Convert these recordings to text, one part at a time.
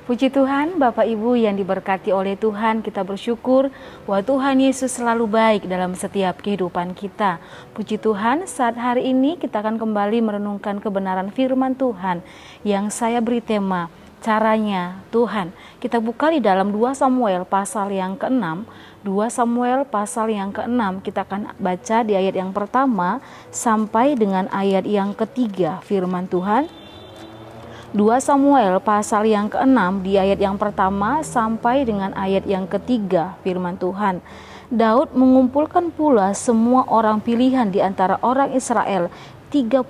Puji Tuhan, Bapak Ibu yang diberkati oleh Tuhan, kita bersyukur bahwa Tuhan Yesus selalu baik dalam setiap kehidupan kita. Puji Tuhan, saat hari ini kita akan kembali merenungkan kebenaran firman Tuhan yang saya beri tema, caranya Tuhan. Kita buka di dalam 2 Samuel pasal yang ke-6. 2 Samuel pasal yang ke-6, kita akan baca di ayat yang pertama sampai dengan ayat yang ketiga firman Tuhan. 2 Samuel pasal yang ke-6 di ayat yang pertama sampai dengan ayat yang ketiga firman Tuhan. Daud mengumpulkan pula semua orang pilihan di antara orang Israel, 30.000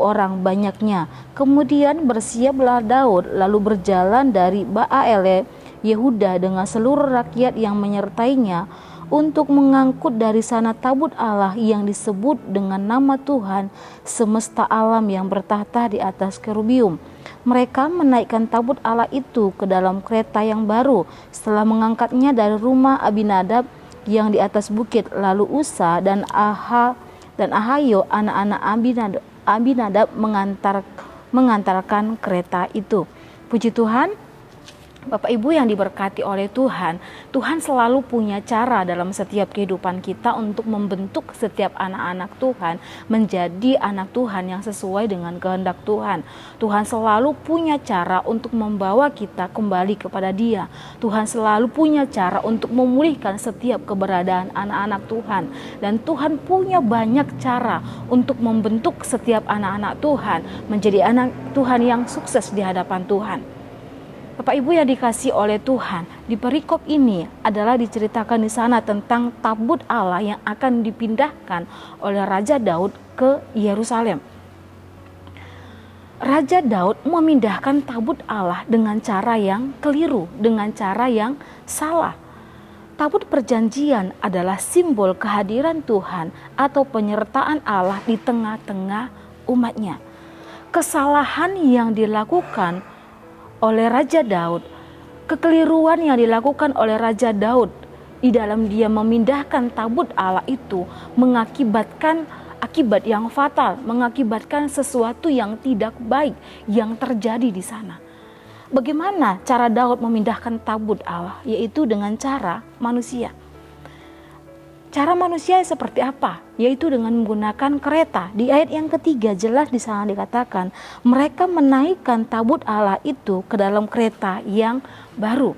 orang banyaknya. Kemudian bersiaplah Daud lalu berjalan dari Baale Yehuda dengan seluruh rakyat yang menyertainya untuk mengangkut dari sana tabut Allah yang disebut dengan nama Tuhan semesta alam yang bertahta di atas kerubium. Mereka menaikkan tabut Allah itu ke dalam kereta yang baru setelah mengangkatnya dari rumah Abinadab yang di atas bukit. Lalu Usa dan Ahayo anak-anak Abinadab mengantarkan kereta itu. Puji Tuhan, Bapak Ibu yang diberkati oleh Tuhan, Tuhan selalu punya cara dalam setiap kehidupan kita untuk membentuk setiap anak-anak Tuhan menjadi anak Tuhan yang sesuai dengan kehendak Tuhan. Tuhan selalu punya cara untuk membawa kita kembali kepada Dia. Tuhan selalu punya cara untuk memulihkan setiap keberadaan anak-anak Tuhan. Dan Tuhan punya banyak cara untuk membentuk setiap anak-anak Tuhan menjadi anak Tuhan yang sukses di hadapan Tuhan. Bapak Ibu yang dikasihi oleh Tuhan, di perikop ini adalah diceritakan di sana tentang tabut Allah yang akan dipindahkan oleh Raja Daud ke Yerusalem. Raja Daud memindahkan tabut Allah dengan cara yang keliru, dengan cara yang salah. Tabut perjanjian adalah simbol kehadiran Tuhan atau penyertaan Allah di tengah-tengah umatnya. Kesalahan yang dilakukan oleh Raja Daud, kekeliruan yang dilakukan oleh Raja Daud di dalam dia memindahkan tabut Allah itu mengakibatkan akibat yang fatal, mengakibatkan sesuatu yang tidak baik yang terjadi di sana. Bagaimana cara Daud memindahkan tabut Allah? Yaitu dengan cara manusia. Cara manusia seperti apa? Yaitu dengan menggunakan kereta. Di ayat yang ketiga jelas di sana dikatakan mereka menaikkan tabut Allah itu ke dalam kereta yang baru.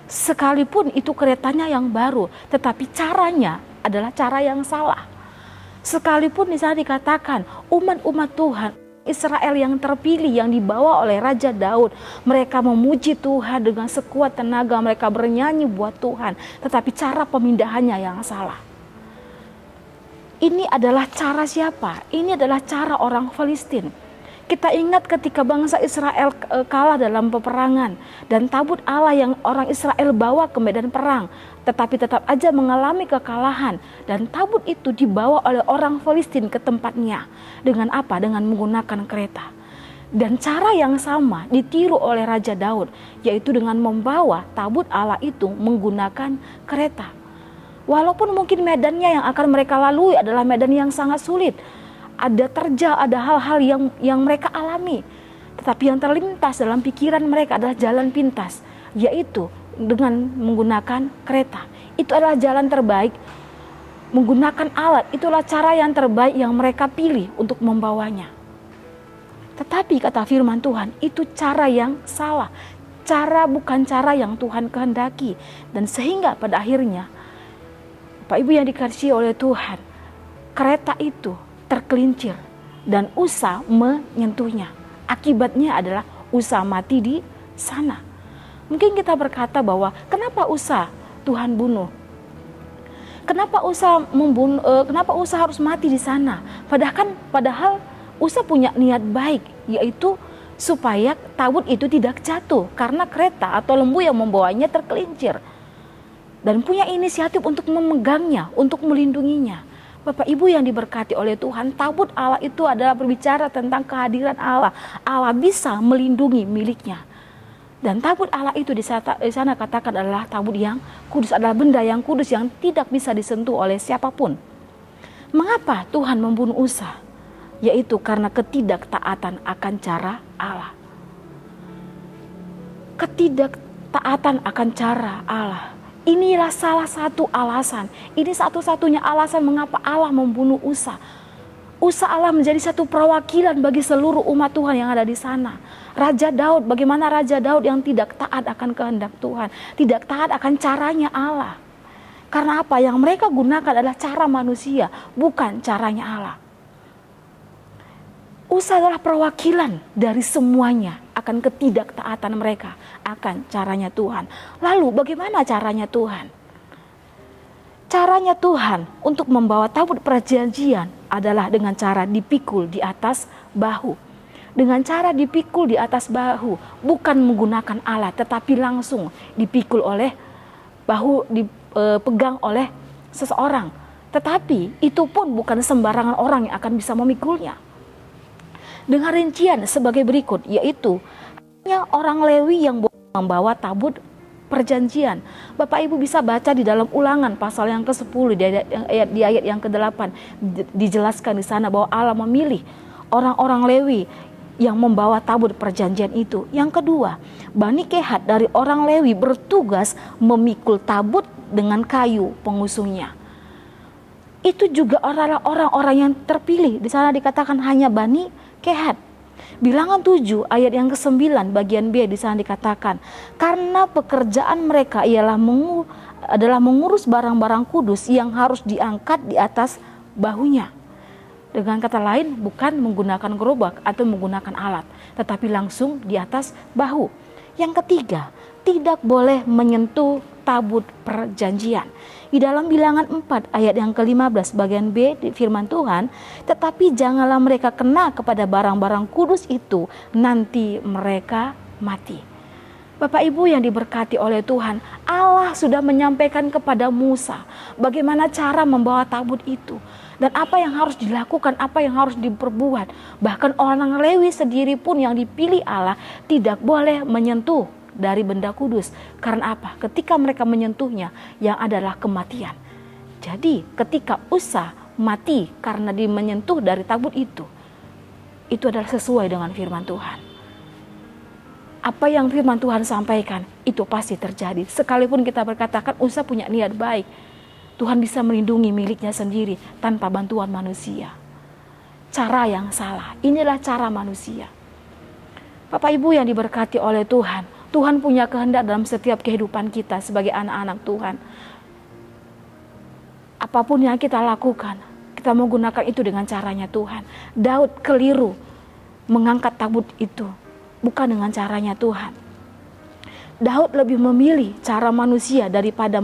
Sekalipun itu keretanya yang baru, tetapi caranya adalah cara yang salah. Sekalipun di sana dikatakan umat-umat Tuhan Israel yang terpilih yang dibawa oleh Raja Daud, mereka memuji Tuhan dengan sekuat tenaga, mereka bernyanyi buat Tuhan, tetapi cara pemindahannya yang salah. Ini adalah cara siapa? Ini adalah cara orang Filistin. Kita ingat ketika bangsa Israel kalah dalam peperangan dan tabut Allah yang orang Israel bawa ke medan perang, tetapi tetap aja mengalami kekalahan dan tabut itu dibawa oleh orang Filistin ke tempatnya. Dengan apa? Dengan menggunakan kereta. Dan cara yang sama ditiru oleh Raja Daud, yaitu dengan membawa tabut Allah itu menggunakan kereta. Walaupun mungkin medannya yang akan mereka lalui adalah medan yang sangat sulit. Ada terjal, ada hal-hal yang mereka alami. Tetapi yang terlintas dalam pikiran mereka adalah jalan pintas. Yaitu dengan menggunakan kereta. Itu adalah jalan terbaik. Menggunakan alat, itulah cara yang terbaik yang mereka pilih untuk membawanya. Tetapi kata firman Tuhan, itu cara yang salah. Cara bukan cara yang Tuhan kehendaki. Dan sehingga pada akhirnya Pak Ibu yang dikasihi oleh Tuhan, kereta itu tergelincir dan Usa menyentuhnya. Akibatnya adalah Usa mati di sana. Mungkin kita berkata bahwa kenapa Usa Tuhan bunuh? Kenapa Usa harus mati di sana? Padahal Usa punya niat baik, yaitu supaya tabut itu tidak jatuh karena kereta atau lembu yang membawanya tergelincir. Dan punya inisiatif untuk memegangnya, untuk melindunginya. Bapak Ibu yang diberkati oleh Tuhan, tabut Allah itu adalah berbicara tentang kehadiran Allah. Allah bisa melindungi miliknya. Dan tabut Allah itu di sana katakan adalah tabut yang kudus, adalah benda yang kudus yang tidak bisa disentuh oleh siapapun. Mengapa Tuhan membunuh Usa? Yaitu karena ketidaktaatan akan cara Allah. Ketidaktaatan akan cara Allah. Inilah salah satu alasan. Ini satu-satunya alasan mengapa Allah membunuh Usa. Usa Allah menjadi satu perwakilan bagi seluruh umat Tuhan yang ada di sana. Raja Daud, bagaimana Raja Daud yang tidak taat akan kehendak Tuhan, tidak taat akan caranya Allah. Karena apa? Yang mereka gunakan adalah cara manusia, bukan caranya Allah. Usa adalah perwakilan dari semuanya akan ketidaktaatan mereka akan caranya Tuhan. Lalu bagaimana caranya Tuhan? Caranya Tuhan untuk membawa tabut perjanjian adalah dengan cara dipikul di atas bahu. Dengan cara dipikul di atas bahu, bukan menggunakan alat, tetapi langsung dipikul oleh bahu, dipegang oleh seseorang. Tetapi itu pun bukan sembarangan orang yang akan bisa memikulnya. Dengan rincian sebagai berikut, yaitu hanya orang Lewi yang boleh membawa tabut perjanjian. Bapak Ibu bisa baca di dalam Ulangan pasal yang ke-10 di ayat yang ke-8, dijelaskan di sana bahwa Allah memilih orang-orang Lewi yang membawa tabut perjanjian itu. Yang kedua, Bani Kehat dari orang Lewi bertugas memikul tabut dengan kayu pengusungnya. Itu juga orang-orang yang terpilih. Di sana dikatakan hanya Bani Kehat. Bilangan 7 ayat yang ke-9 bagian B di sana dikatakan, karena pekerjaan mereka adalah mengurus barang-barang kudus yang harus diangkat di atas bahunya. Dengan kata lain, bukan menggunakan gerobak atau menggunakan alat, tetapi langsung di atas bahu. Yang ketiga, tidak boleh menyentuh tabut perjanjian. Di dalam Bilangan 4 ayat yang ke-15 bagian B di firman Tuhan, tetapi janganlah mereka kena kepada barang-barang kudus itu, nanti mereka mati. Bapak Ibu yang diberkati oleh Tuhan, Allah sudah menyampaikan kepada Musa bagaimana cara membawa tabut itu. Dan apa yang harus dilakukan, apa yang harus diperbuat. Bahkan orang Lewi sendiri pun yang dipilih Allah tidak boleh menyentuh dari benda kudus. Karena apa? Ketika mereka menyentuhnya, yang adalah kematian. Jadi ketika Usa mati karena dia menyentuh dari tabut itu adalah sesuai dengan firman Tuhan. Apa yang firman Tuhan sampaikan, itu pasti terjadi. Sekalipun kita berkatakan Usa punya niat baik, Tuhan bisa melindungi miliknya sendiri tanpa bantuan manusia. Cara yang salah, inilah cara manusia. Bapak Ibu yang diberkati oleh Tuhan, Tuhan punya kehendak dalam setiap kehidupan kita sebagai anak-anak Tuhan. Apapun yang kita lakukan, kita menggunakan itu dengan caranya Tuhan. Daud keliru mengangkat tabut itu, bukan dengan caranya Tuhan. Daud lebih memilih cara manusia daripada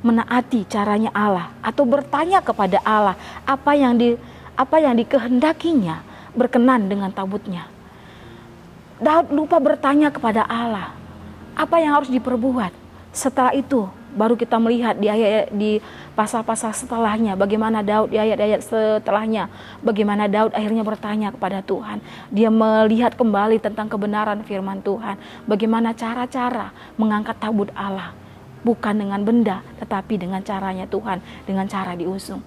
menaati caranya Allah, atau bertanya kepada Allah apa yang dikehendakinya berkenan dengan tabutnya. Daud lupa bertanya kepada Allah apa yang harus diperbuat. Setelah itu baru kita melihat di pasal-pasal setelahnya bagaimana Daud, di ayat-ayat setelahnya bagaimana Daud akhirnya bertanya kepada Tuhan. Dia melihat kembali tentang kebenaran firman Tuhan, bagaimana cara-cara mengangkat tabut Allah, bukan dengan benda tetapi dengan caranya Tuhan, dengan cara diusung.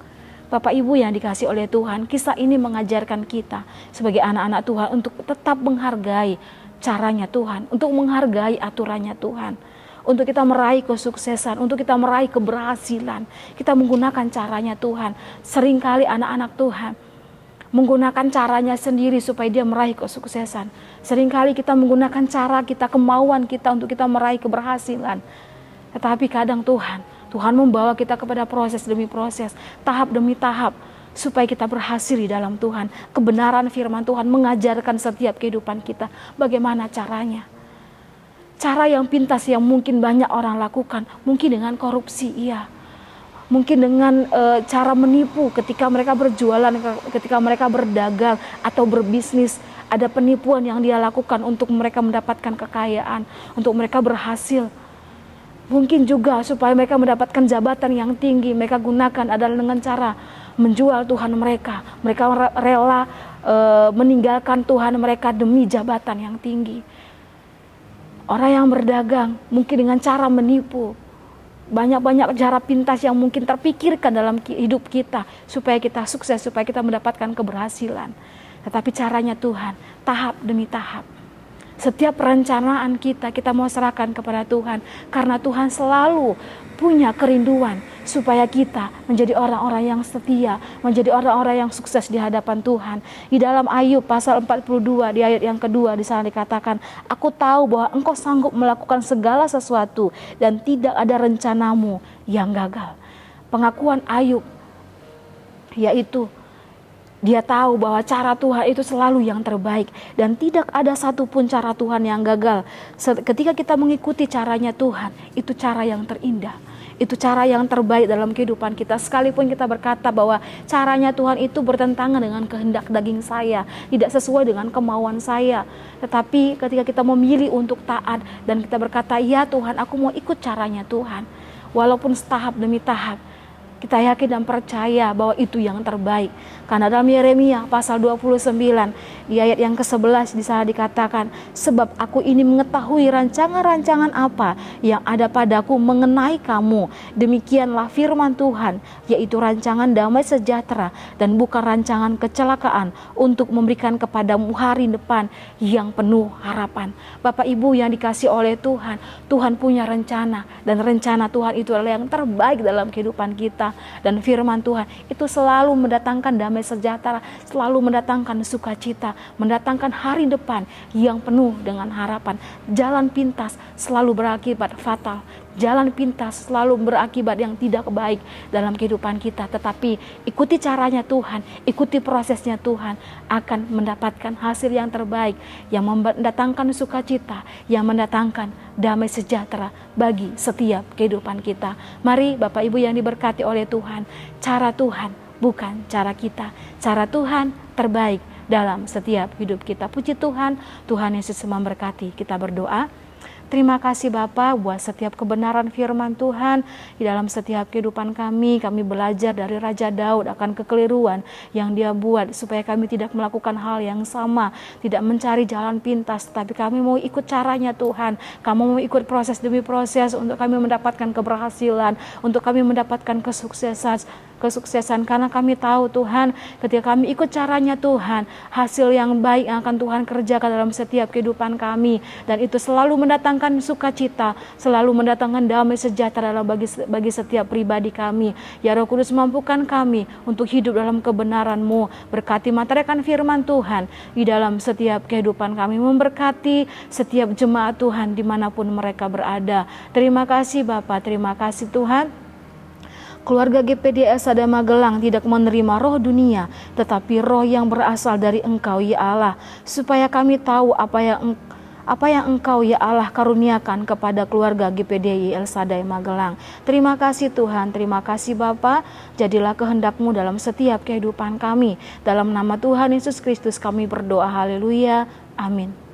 Bapak Ibu yang dikasih oleh Tuhan, kisah ini mengajarkan kita sebagai anak-anak Tuhan untuk tetap menghargai caranya Tuhan, untuk menghargai aturannya Tuhan, untuk kita meraih kesuksesan, untuk kita meraih keberhasilan. Kita menggunakan caranya Tuhan. Seringkali anak-anak Tuhan menggunakan caranya sendiri supaya dia meraih kesuksesan. Seringkali kita menggunakan cara kita, kemauan kita untuk kita meraih keberhasilan. Tetapi kadang Tuhan membawa kita kepada proses demi proses, tahap demi tahap, supaya kita berhasil di dalam Tuhan. Kebenaran firman Tuhan mengajarkan setiap kehidupan kita bagaimana caranya. Cara yang pintas yang mungkin banyak orang lakukan, mungkin dengan korupsi, iya. Mungkin dengan cara menipu ketika mereka berjualan, ketika mereka berdagang atau berbisnis. Ada penipuan yang dia lakukan untuk mereka mendapatkan kekayaan, untuk mereka berhasil. Mungkin juga supaya mereka mendapatkan jabatan yang tinggi, mereka gunakan adalah dengan cara menjual Tuhan mereka. Mereka rela meninggalkan Tuhan mereka demi jabatan yang tinggi. Orang yang berdagang mungkin dengan cara menipu. Banyak-banyak cara pintas yang mungkin terpikirkan dalam hidup kita supaya kita sukses, supaya kita mendapatkan keberhasilan. Tetapi caranya Tuhan, tahap demi tahap. Setiap perencanaan kita mau serahkan kepada Tuhan. Karena Tuhan selalu punya kerinduan supaya kita menjadi orang-orang yang setia, menjadi orang-orang yang sukses di hadapan Tuhan. Di dalam Ayub pasal 42 di ayat yang kedua di sana dikatakan, aku tahu bahwa engkau sanggup melakukan segala sesuatu dan tidak ada rencanamu yang gagal. Pengakuan Ayub yaitu dia tahu bahwa cara Tuhan itu selalu yang terbaik dan tidak ada satupun cara Tuhan yang gagal. Ketika kita mengikuti caranya Tuhan, itu cara yang terindah. Itu cara yang terbaik dalam kehidupan kita. Sekalipun kita berkata bahwa caranya Tuhan itu bertentangan dengan kehendak daging saya, tidak sesuai dengan kemauan saya. Tetapi ketika kita memilih untuk taat dan kita berkata, ya Tuhan, aku mau ikut caranya Tuhan. Walaupun tahap demi tahap, kita yakin dan percaya bahwa itu yang terbaik. Karena dalam Yeremia pasal 29 di ayat yang ke-11 di sana dikatakan, sebab aku ini mengetahui rancangan-rancangan apa yang ada padaku mengenai kamu. Demikianlah firman Tuhan, yaitu rancangan damai sejahtera dan bukan rancangan kecelakaan, untuk memberikan kepadamu hari depan yang penuh harapan. Bapak Ibu yang dikasih oleh Tuhan, Tuhan punya rencana, dan rencana Tuhan itu adalah yang terbaik dalam kehidupan kita. Dan firman Tuhan itu selalu mendatangkan damai sejahtera, selalu mendatangkan sukacita, mendatangkan hari depan yang penuh dengan harapan. Jalan pintas selalu berakibat fatal, jalan pintas selalu berakibat yang tidak baik dalam kehidupan kita. Tetapi ikuti caranya Tuhan, ikuti prosesnya Tuhan, akan mendapatkan hasil yang terbaik, yang mendatangkan sukacita, yang mendatangkan damai sejahtera bagi setiap kehidupan kita. Mari Bapak Ibu yang diberkati oleh Tuhan, cara Tuhan bukan cara kita. Cara Tuhan terbaik dalam setiap hidup kita. Puji Tuhan, Tuhan Yesus memberkati. Kita berdoa. Terima kasih Bapa buat setiap kebenaran firman Tuhan di dalam setiap kehidupan kami. Kami belajar dari Raja Daud akan kekeliruan yang dia buat supaya kami tidak melakukan hal yang sama, tidak mencari jalan pintas, tapi kami mau ikut caranya Tuhan. Kami mau ikut proses demi proses untuk kami mendapatkan keberhasilan, untuk kami mendapatkan kesuksesan karena kami tahu Tuhan, ketika kami ikut caranya Tuhan, hasil yang baik yang akan Tuhan kerjakan dalam setiap kehidupan kami, dan itu selalu mendatangkan sukacita, selalu mendatangkan damai sejahtera bagi setiap pribadi kami. Ya Roh Kudus, mampukan kami untuk hidup dalam kebenaran-Mu. Berkati materi firman Tuhan di dalam setiap kehidupan kami, memberkati setiap jemaat Tuhan dimanapun mereka berada. Terima kasih Bapa, terima kasih Tuhan. Keluarga GPDS Sada Magelang tidak menerima roh dunia, tetapi roh yang berasal dari Engkau ya Allah, supaya kami tahu apa yang Engkau ya Allah karuniakan kepada keluarga GPDI El Sadai Magelang. Terima kasih Tuhan, terima kasih Bapa. Jadilah kehendak-Mu dalam setiap kehidupan kami. Dalam nama Tuhan Yesus Kristus kami berdoa, haleluya, amin.